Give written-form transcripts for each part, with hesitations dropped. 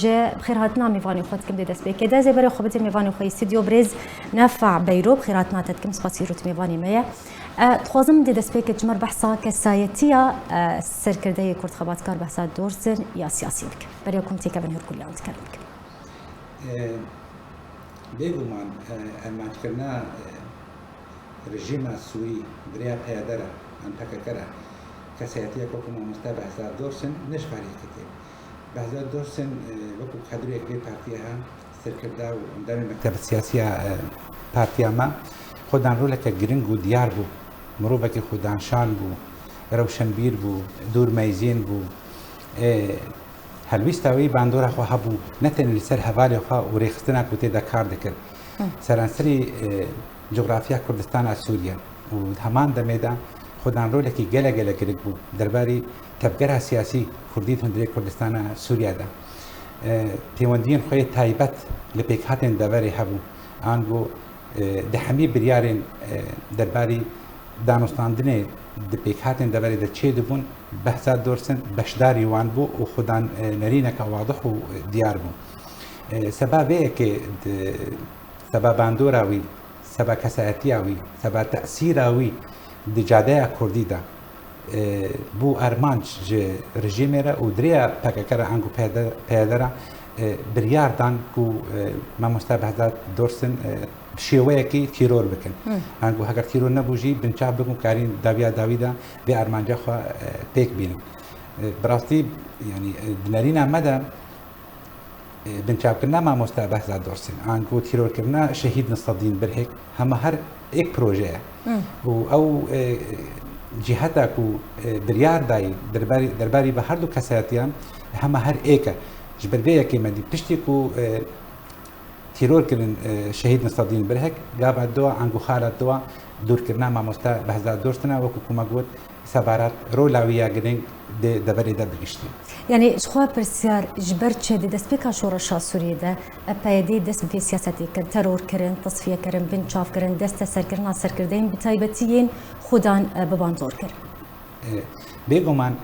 جا بخير هاتنا ميفاني خوتكم دي دست بك دا زي بري خو بدي ميفاني خو استوديو بريز نفع بيرو بخير هاتنا تتكم سباسيروت ميفاني ميا تخوازم دي دست بك جمر بحثا كسايتيا سركردي كرد خبات كار بحثا دورسن يا سياسي بك بريكم تيكا بن هركل يوم تكلمك بيقول ما تكلنا رژیم سوری برای پیادره انتقال کرده کسیتی که مستبد بحث دورسن نشفاری کتی بحث دورسن وقت خدری که پارتی ها سرکرده و اندام مکتب سیاسی پارتی ما خودان روله که گرینگ و دیار بو مروبه که خودان شان بو روشنبیر بو دور میزین بو هلویستاوی باندورا خو هبو نتن لسر حوالی خو و ریختنا کوتی دکار دکر سرانسری جغرافیا کردستان سوریا و همان دمیدا خودان رو لکی گله گله کرد بود درباره تبگره سیاسی کردی هندری کردستان سوریا دا تیواندین خوی تایبت لپیکاتن دبری هبو آنگو دهمی بریارن درباره دانستاندنه دپیکاتن دبری در چه دبون بحثا دورسن بشداری وان بو و خودان نرینه که واضح و دیار بو سببه که سبب باندوراوی سبب کسایتیاوی سبب تأثیراوی دجاده کردی دا بو ارمانج رژیم را و دریا پککر انگو پیادره بریار دان کو ما مستبحثات دورسن شیوه کی تیرور بکن انگو اگر تیرور نبوجی بنچاب بکن کارین داویدا به ارمانجا خو پیک بینن براستی یعنی دنرین مدام بنچاب کرنا ما مستبحث دورسن انگو تیرور کرنا شهید نصدین برهک هم هر یک پروژه و او جهتا کو بریار دای درباری به هر دو کساتیان هم هر ایک جبرده که مدی پشتی کو تیرور کردن شهید نصدین برهک گاب دو انگو خالد دو دور کرنا ما مستبحث دورسن و کو ما گفت سبارات رولاویا گرینگ دبری دا بگشتی. يعني شخوا برسيار جبر تشدي دست بك شورشا سوريا ده أبايدي دست بي سياساتي كر ترور كرن تصفية كرن بنشاف كرن دست سر كرن سر كردين بتايبتيين خدان ببانزور كر. بيجومان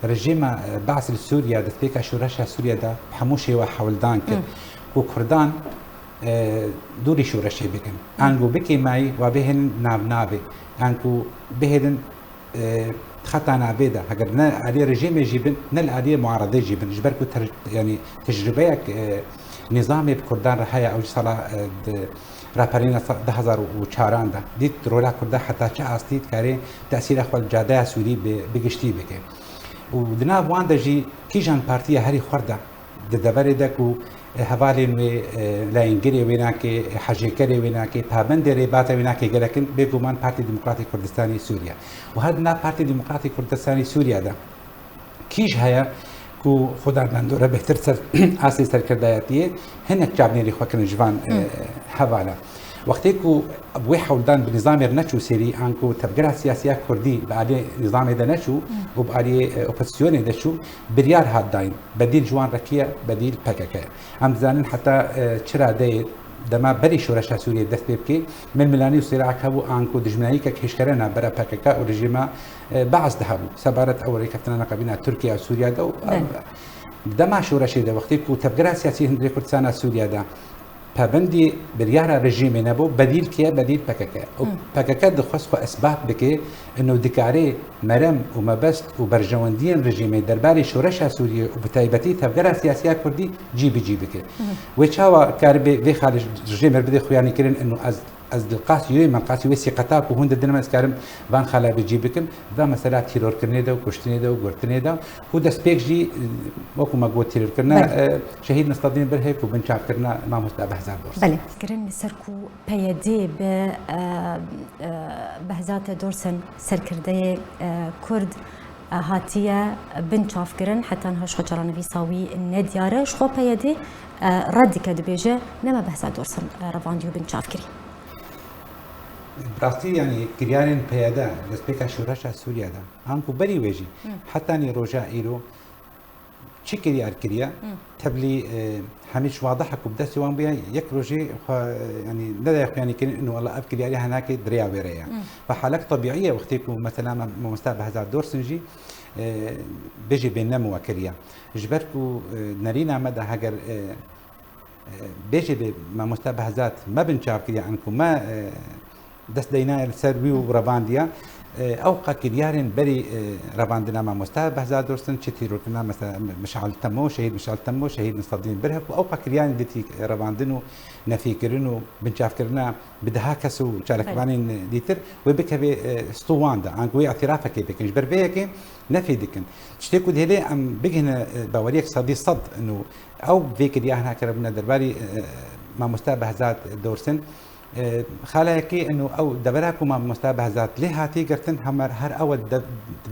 رژیم بعث سوريا دست بك شورشا سوريا ده حموشي وحولدان كر وكردان دوری شورشی بکن. انگو بکی مای و بهن نابنابه. انگو بهدن خطأ نابدا اگر نه علی رژیم جیبن نه علی معارضه جیبن جبر کو يعني تجربه نظام بكردان رهاية او صلا راپرین 2004 ده دید رولا کرده حتی چه استید کاری تاثیر خپل جاده سوری بگشتی بکه و دنا وان دجی کیجان پارتی هری خورده د دبر دکو حوالين لا انجري ويناكي حاجيكري ويناكي بابند ريبات ويناكي لكن بيجومان بارتي ديمقراطي كردستاني سوريا وهذا بارتي ديمقراطي كردستاني سوريا ده كيش هيا كو خدا بندوره بهتر سر اساس سركرداياتيه هنك جابني لي خوكن جوان حواله وقتی کو ابوی حولدان بنظام نشو سری انکو تبگرا سیاسی کردی بعد نظام ده نشو و بعد اپوزیسیون ده شو بریار هات داین بدیل جوان رکیه بدیل پککه هم زانن حتی چرا ده دما بری شورش سوریه دست بکی من ملانی و صراع کبو انکو دجمنایی که کشکرنا برا پککه و رژیم بعض ده بو سبارت اولی کفتنا قبینا ترکیه و سوریا ده دما شورش ده وقتی کو تبگرا سیاسی هندری کردستان سوریا ده پابندی بریار رژیم نبو بدیل کیه بدیل پککه و پککه دخواست خو اثبات بکه انه دکاره مرم و مبست و برجواندین رژیم درباری شورش سوریه و بتایبتی تبگرا سیاسی کردی جی بکه و چاوا کار به خارج رژیم بده خویانی کردن انه از القاسي من قاسي وسي قطاك وهند الدنيا مسكارم بان خلا بجيبكم ذا مثلا تيرور كرني ده وكشتني ده وقرتني ده هو ده سبيك جي وكو ما قوت تيرور كرنا شهيد نصطدين برهيك وبنشاف كرنا ما مستقبل بحزار دورس بله كرن سركو بيدي ب بحزات دورسن سركردي كرد هاتيه بنشاف كرن حتى نهاش خجران في ساوي الندياره شخو بيدي رد كد بيجه نما بحزات دورسن رفانديو بنشاف كري براستی یعنی کریان پیاده دستپیک شورش سوریا ده آنکو بری ویجی حتی نی روجا ایرو چی کریار کریا تبلی همیش واضحه کو بدست وان بیا یک روجی يعني لا يعني كان انه والله ابكي عليها هناك دريا ويريا فحالات طبيعيه وقت يكون مثلا مستقبل هذا الدور سنجي بيجي بينمو وكريا جبركو نرينا مدى هاجر بيجي ما مستبه ذات ما بنشاف كريا عنكم ما دست دينا السروي وربانديا اوقا كريارين بري رباندنا ما مستبه ذات درسن شتيرو كنا مثلا مشعل تمو شهيد نصدين برهك اوقا كريارين ديتي رباندنو نفيكرنو بنشاف كرنا بدها كسو شارك بانين ديتر وبكبي اسطواندا عنكوي اعترافك بكن جبر بيك نفي دكن تشتكو دهلي ام بيجن باوريك صدي صد انه او فيك ديانا كربنا درباري ما مستبه ذات دورسن خلاكي انه او دبراكو ما مستبه ذات ليه هاتي قرتن همر هر اول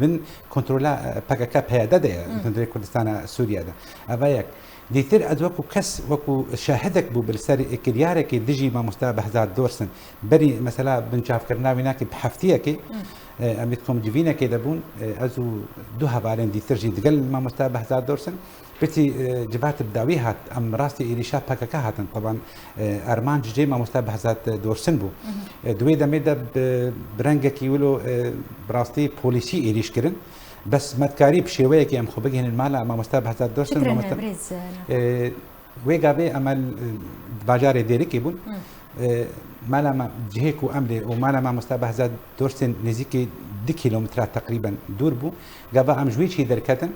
من كنترولا باكا بهدده كنترول كردستان سوريا ده ابايك ديتر ادوكو كس وكو شاهدك بو بالسر كريارك ديجي ما مستبه ذات دورسن بري مثلا بنشاف كرنا ويناك بحفتيك اميتكم جيفينا كده بون ازو دوها بارين دي ترجي تقل ما مستبه ذات دورسن بتي جبات بداوي هات ام راستي إليشا باكاكا هاتن طبعا ارمان جي ما مستبه ذات دورسن بو دوي دميدا برنجك يقولوا براستي بوليسي إليش كرن بس ما تكاري بشويه كي ام خبجهن المال ما مستبه ذات دورسن ما مستبه ويغابي امل باجاري ديريكي بون مالا ما جهيكو أملي ومالا ما مستبه ذات دورسن نزيكي 10 كيلومترات تقريبا دور بو قابا أم جويتشي دركتن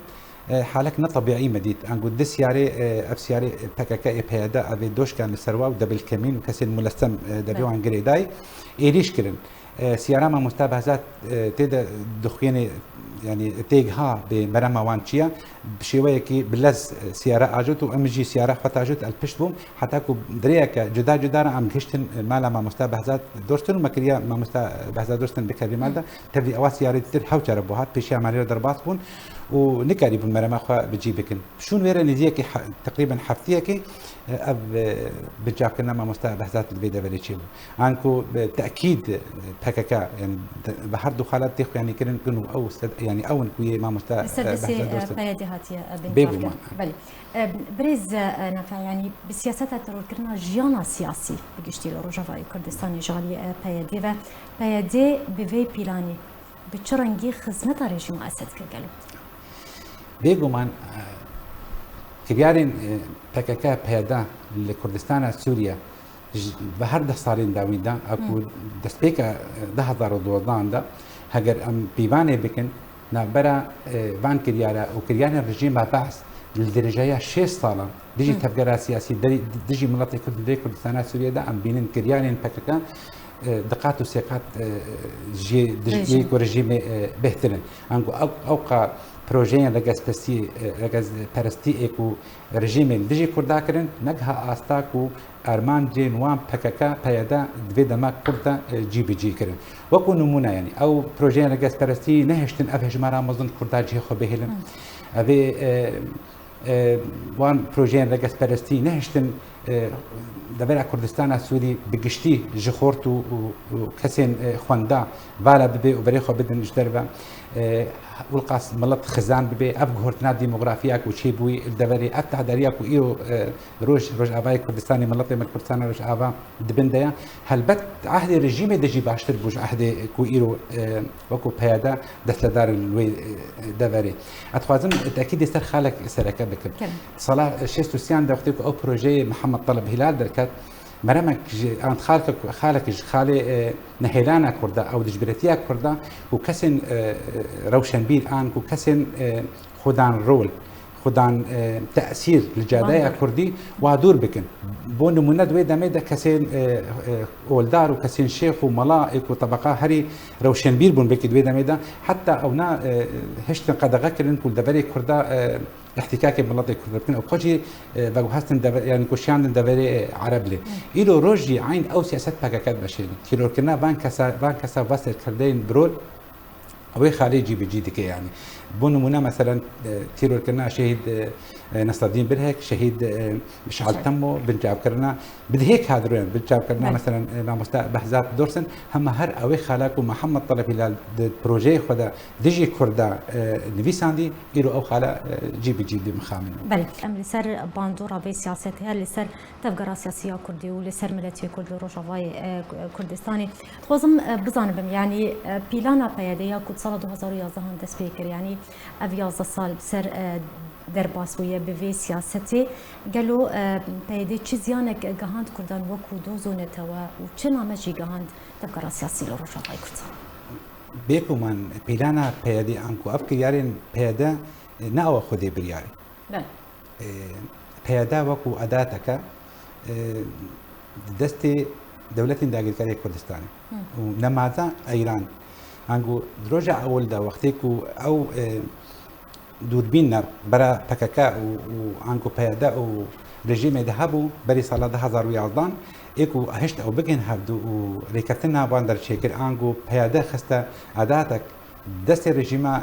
حالك طبيعي مديت أنقول دس ياري أفسياري بكاكا إبهادا أبي دوش كان السروا ودبل كمين وكسر ملستم دبيو عن قريداي إيريش كرن سيارة ما مستبه ذات تدا دخيني يعني تيجها بمرمى وانشيا بشويه كي بلز سياره اجت وامجي سياره فتاجت البشتبوم حتى كو دريك جدا عم كشتن مالا ما مستبه ذات دورستن ومكريا ما مستبه ذات دورستن بكري مالدا تبدي اواس سياره تر حو تربوهات بشي عمليه ضربات بون ونكاري بالمرمى خا بتجيبكن شون ويرا نزيكي تقريبا حفتيكي اب بجاكنا ما مستبه ذات البيدا بليتشيبو عنكو بالتاكيد بكاكا يعني بحر دخلات تخ يعني كنو او يعني اون كوي ما مستبه ذات بيادي هاتيا بين بلي بريز نفع يعني بسياسات ترور كرنا جيانا سياسي بقشتي لروجافاي كردستاني جالي بيادي بفي بيلاني بتشرنجي خزمة ريجيم أسد كقلب بيجومان كريارين بكاكا بيادا لكردستان سوريا بهر ده صارين داوين دا أكو دستيكا ده هزار دوضان دا هجر أم بيباني بكن نبرا فان كريارا وكريارين الرجيم بعث للدرجة 6 صالة ديجي تفكير سياسي ديجي مناطق كردستان سوريا دا أم بينن كريارين بكاكا دقات وسيقات جي رجيم بهترن عنكو اوقا بروجين لغاز برستي اكو رجيم ديجي كردا كرن نجها استاكو ارمان جي نوان بكاكا بيادا دفيدا ما كردا جي بي جي كرن وكو نمونه يعني او بروجين لغاز برستي نهشتن افهج مرا مزن كردا جي خو بهلن ابي وان بروجين لغاز برستي نهشتن دبر كردستان السوري بقشتي جخورتو وكسين خواندا فالا ببي وبريخو بدن نجدربا والقاس ملط خزان ببي ابغورتنا ديموغرافياك وشيبوي الدبري افتح درياك وايو روج افاي كردستاني ملط من كردستان روج افا دبنديا هلبت عهد رجيم دجي باشتر بوج عهد كويرو وكو بيادا دستدار الوي دبري اتخوازم تاكيد يستر خالك سركه بك صلاح شيستو سيان دختك او بروجي محمد طلب هلال دركات مرمك عند خالك خالي نهيلانا كردا او دجبرتيا كردا وكسن روشنبيل ان وكسن خدان رول خدان تاثير الجادايا كردي وادور بكن بون مند ويدا ميدا كسين اولدار وكسين شيخ وملائك وطبقه هري روشنبيل بون بكي ويدا ميدا حتى اونا هشتن قدغه كرن كل دبري كردا احتكاك بمناطق كردستان او كوجي باغو هاستن يعني كوشان دبري عرب لي إلو روجي عين او سياسات باكاكات بشيل كيلو كنا بانكاسا فاسر كردين برول او خارجي بجي ديك يعني بون منا مثلا تيرو كنا شهيد نصر الدين برهك شهيد مشعل تمو بنجاب كرنا بدهيك هادروين بنجاب كرنا مثلا ما مستاء بحزات دورسن هم هر اوي خلاك ومحمد طلبي لال بروجي خدا ديجي كردا نفيساندي يرو او خلا جي بي بمخامن بله ام لسر باندورا بي سياستها لسر تفقرا سياسيه كردي ولسر ملتي كرد روجاواي كردستاني خوزم بزانبم يعني بيلانا بياديا كود سال 2011 دست بكر يعني اب 11 سال بسر درباسویه به وی سیاستی گلو پیدا چیزیانه که گهاند کردن وکو دو زونه توا و چه نامشی گهاند تفکر سیاسی رو شاقای کرد. بیکو من پیلانا پیادی آنکو افکر یارین پیاده نه او خودی بریاری. بله. پیاده وکو اداته که دستی دولتی داگیرکاری کردستانی و نمازا ایران آنکو دروجه اول دا وقتی کو او دوربين برا بكاكا وعنكو بيادا ورجيم ذهبوا بري صلاة 2011 ايكو هشت او بكن هبدو وريكتنا باندر شيكر عنكو بيادا خستا عاداتك دست رژیم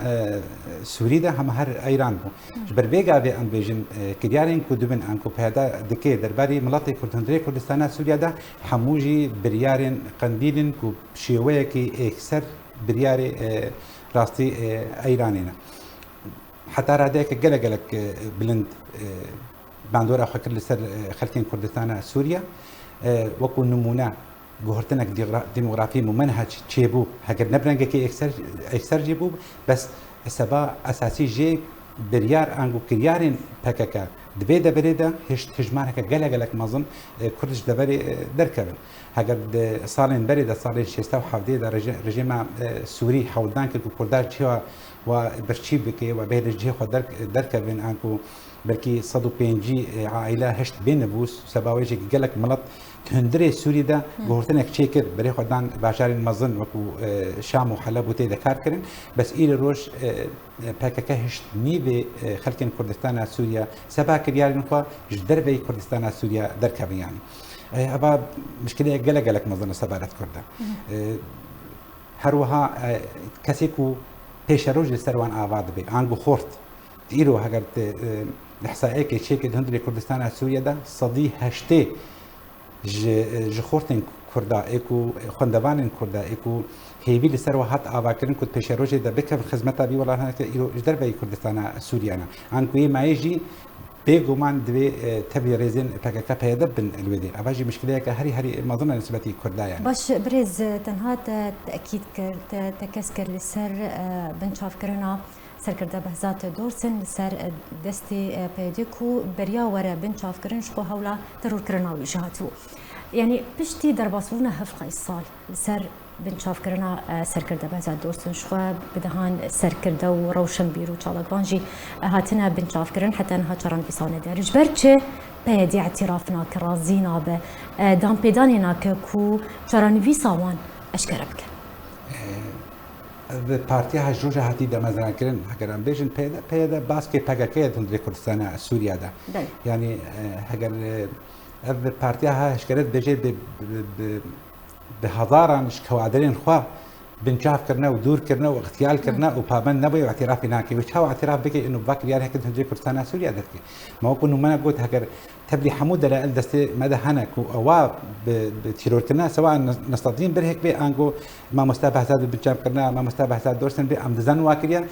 سوری ده هم هر ایران بو بر بیگا به ام بیجن کدیارین کو دوبن انکو پیدا دکی درباری ملت کردستان کردستان سوریه ده هموجی بریارین قندیلن کو شیوه کی اکثر بریار راستی ایرانینا حتى راديك قلق بلند باندورا خكر لسر خلكين كردستان سوريا وكو نمونه جهرتنك ديموغرافي ممنهج تشيبو هكر نبرنجا كي اكثر جيبو بس سبا اساسي جي بريار انغو كريارين بكاكا دبي دبريدا هجمانك قلق مازن كردش دبري دركبن هكر صالين بريدا صالين شيستاو حفديدا رجيم سوري حولدان كو كردار تشيوا وبرشي بكي وبهر جي خو دركبن انكو بلكي صدو بينجي عائله هشت بين بوس سباويجي قالك ملط تهندري سوري دا غورتنك تشيكر بري خدان باشار المزن وكو شام وحلب وتي دكار كرن بس الى روش باكا هشت نيبي خلكن كردستان سوريا سبا كريال نخوا جدربي كردستان سوريا دركبن يعني ابا مشكله قالك مزن سبارات كردا هروها كسيكو پیشروج سروان آباد بی آنگو خورد ایرو اگر احصائیه که چه که هندری کردستان سوریه ده صدی هشته ج خورتن کردا اکو خندوان کردا اکو هیوی سرو هات آباد کردن کد پیشروج ده بکر خدمت بی ولی هنوز ایرو جدر بی کردستان سوریه نه آنگو یه مایجی بيجومان دوي تبي ريزين بكاكا بيدا بن الودي أباجي مشكلة كهري ما ظن نسبتي كردا يعني باش بريز تنهات تأكيد تكسكر لسر بنشاف كرنا سر كردا بهزات دورسن لسر دستي بيديكو بريا ورا بنشاف كرن شخو هولا ترور كرنا وجهاتو يعني بشتي درباسونا هفقا الصال لسر بنشاف كرنا سر كردا بهزات دورسن شخو بدهان سر كردا وروشن بيرو چالك بانجي هاتنا بنشاف كرن حتى انها چران بيسانه دارج برچه بيدي اعترافنا كرازينا ب دام بيدانينا كو چران ويساوان اشكربك البارتي هجوجة هاتي دا مثلا كرن هكذا بيجن بيدا باسكي باكاكي دندري كردستان سوريا دا يعني هكذا البارتي هشكرت بيجي بهزارا كوادرين خوا بنشاف كرنا ودور كرنا واغتيال كرنا وبابن نبي واعتراف ناكي وشاو اعتراف بك انه باك يعني هكذا تنجي كردستان سوريا دتك ما هو كنا ما قلت هكذا تبلي حمود لا دست مدى هنك او بتيرور كرنا سواء نستطيع برهك بي انغو ما مستابه زاد بنشاف كرنا ما مستابه زاد دورسن بي ام دزن واكريا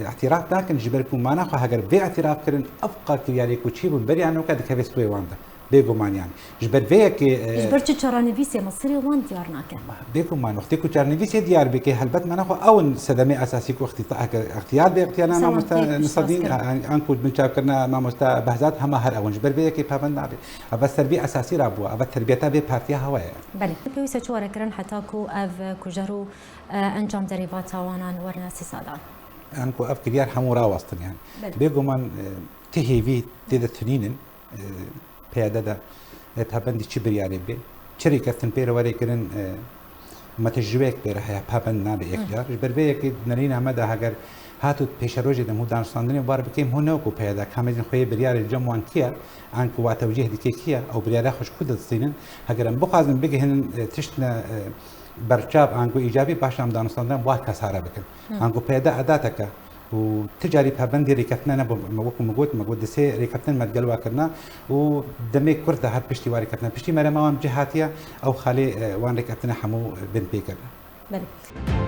اعتراف لكن جبركم ما ناخذ هكذا بي اعتراف كرن افقا كريالي كوتشيبو بري عنو كذا كيف سوي واندا بيجومان يعني جبر فيك جبر تشارانيفيسي مصري وان ديارنا كان بيجومان وقتكو تشارانيفيسي ديار بك هلبت ما ناخو او صدمه اساسي اختيار باختيارنا ما مستنصدين انكو بنشاف كرنا ما مستبهزات هم هر اون جبر فيك بابن نابي بس تربيه اساسي رابو ابى تربيتها ببارتيا هوايه بله بيوسه چوره كرن حتى كو اف كوجرو انجام دريفات وانان ورنا سادان انكو اف كريار حمورا وسطن يعني بيجومان تهيفي تدتنين پیاده ده پابندی چی بریاری بی چری کردن پیرواری کردن متجویک بره های پابند نبی اختیار بر بیه که نرین آمده اگر هاتو پیش روزی دم دانستانی بار بکیم هنو کو پیاده کامزین خوی بریاری جمعان کیا آنکو و توجیه دیگه کیا او بریاری خوش خود دستینن اگر ام بخوازم بگه هن تشتنا برچاب آنکو ایجابی باشم دانستانی باید کساره بکن آنکو پیاده عادت که وتجاري بهبندي ريكتنا نبو مقود سي ريكتنا ما تقلوا كرنا ودمي كرده هاد بشتي واري كتنا بشتي مرة ما جهاتيا او خالي وان ريكتنا حمو بن بيكر. بله.